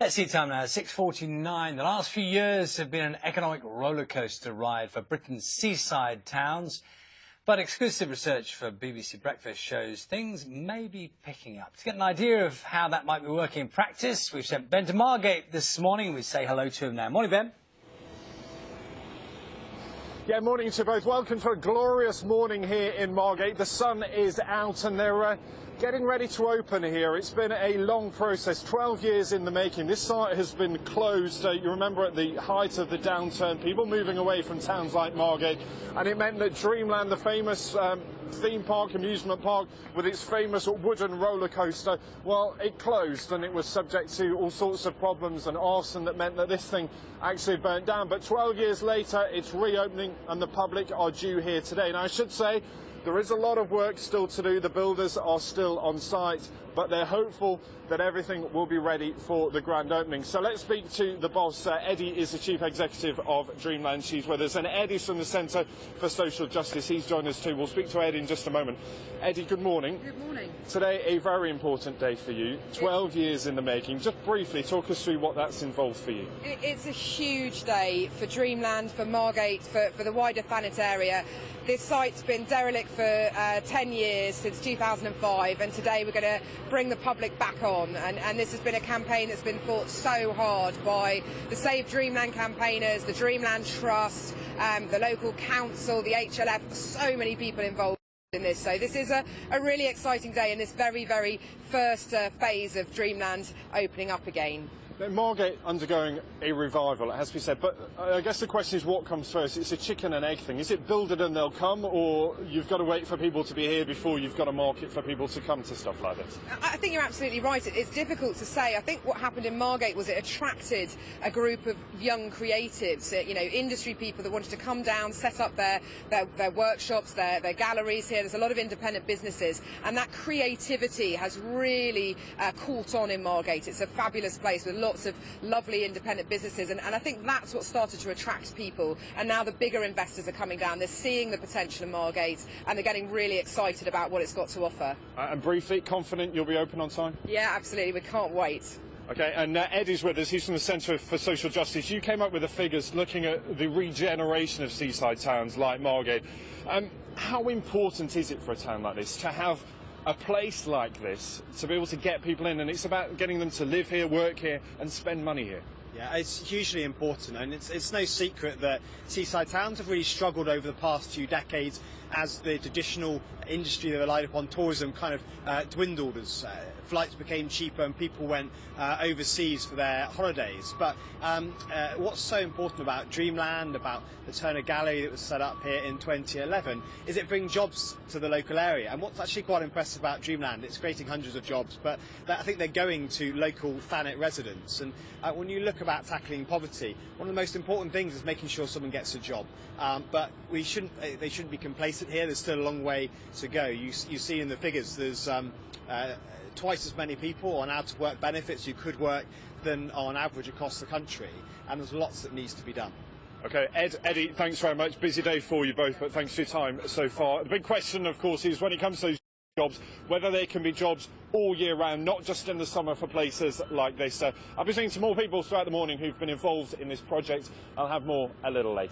Let's see time now, 6:49. The last few years have been an economic rollercoaster ride for Britain's seaside towns. But exclusive research for BBC Breakfast shows things may be picking up. To get an idea of how that might be working in practice, we've sent Ben to Margate this morning. We say hello to him now. Morning, Ben. Yeah, morning to both. Welcome to a glorious morning here in Margate. The sun is out and they're getting ready to open here. It's been a long process, 12 years in the making. This site has been closed, you remember, at the height of the downturn, people moving away from towns like Margate, and it meant that Dreamland, the famous theme park, amusement park, with its famous wooden roller coaster, well, it closed and it was subject to all sorts of problems and arson that meant that this thing actually burnt down. But 12 years later, it's reopening and the public are due here today. Now, I should say, there is a lot of work still to do. The builders are still on site, but they're hopeful that everything will be ready for the grand opening. So let's speak to the boss. Eddie is the Chief Executive of Dreamland. She's with us. And Eddie's from the Centre for Social Justice. He's joined us too. We'll speak to Eddie in just a moment. Eddie, good morning. Good morning. Today, a very important day for you. 12 years in the making. Just briefly, talk us through what that's involved for you. It's a huge day for Dreamland, for Margate, for the wider Thanet area. This site's been derelict for 10 years, since 2005, and today we're going to bring the public back on. And this has been a campaign that's been fought so hard by the Save Dreamland campaigners, the Dreamland Trust, the local council, the HLF, so many people involved in this. So this is a really exciting day in this very, very first phase of Dreamland opening up again. Margate undergoing a revival, it has to be said, but I guess the question is what comes first? It's a chicken and egg thing. Is it build it and they'll come, or you've got to wait for people to be here before you've got a market for people to come to stuff like this? I think you're absolutely right. It's difficult to say. I think what happened in Margate was it attracted a group of young creatives, industry people that wanted to come down, set up their workshops, their galleries here. There's a lot of independent businesses, and that creativity has really caught on in Margate. It's a fabulous place with lots of lovely independent businesses, and I think that's what started to attract people. And now the bigger investors are coming down. They're seeing the potential in Margate, and they're getting really excited about what it's got to offer. And briefly, confident you'll be open on time? Yeah, absolutely. We can't wait. Okay, and Eddie's with us. He's from the Centre for Social Justice. You came up with the figures looking at the regeneration of seaside towns like Margate. How important is it for a town like this to have a place like this, to be able to get people in? And it's about getting them to live here, work here and spend money here. Yeah, it's hugely important, and it's no secret that seaside towns have really struggled over the past few decades as the traditional industry that relied upon tourism kind of dwindled as flights became cheaper and people went overseas for their holidays. But what's so important about Dreamland, about the Turner Gallery that was set up here in 2011, is it brings jobs to the local area. And what's actually quite impressive about Dreamland, it's creating hundreds of jobs, but I think they're going to local Thanet residents. And when you look about tackling poverty, one of the most important things is making sure someone gets a job. But they shouldn't be complacent here. There's still a long way to go. You see in the figures there's twice as many people on out-of-work benefits who could work than on average across the country, and there's lots that needs to be done. Okay, Eddie, thanks very much. Busy day for you both, but thanks for your time so far. The big question, of course, is when it comes to those jobs, whether there can be jobs all year round, not just in the summer for places like this. I've been speaking to more people throughout the morning who've been involved in this project. I'll have more a little later.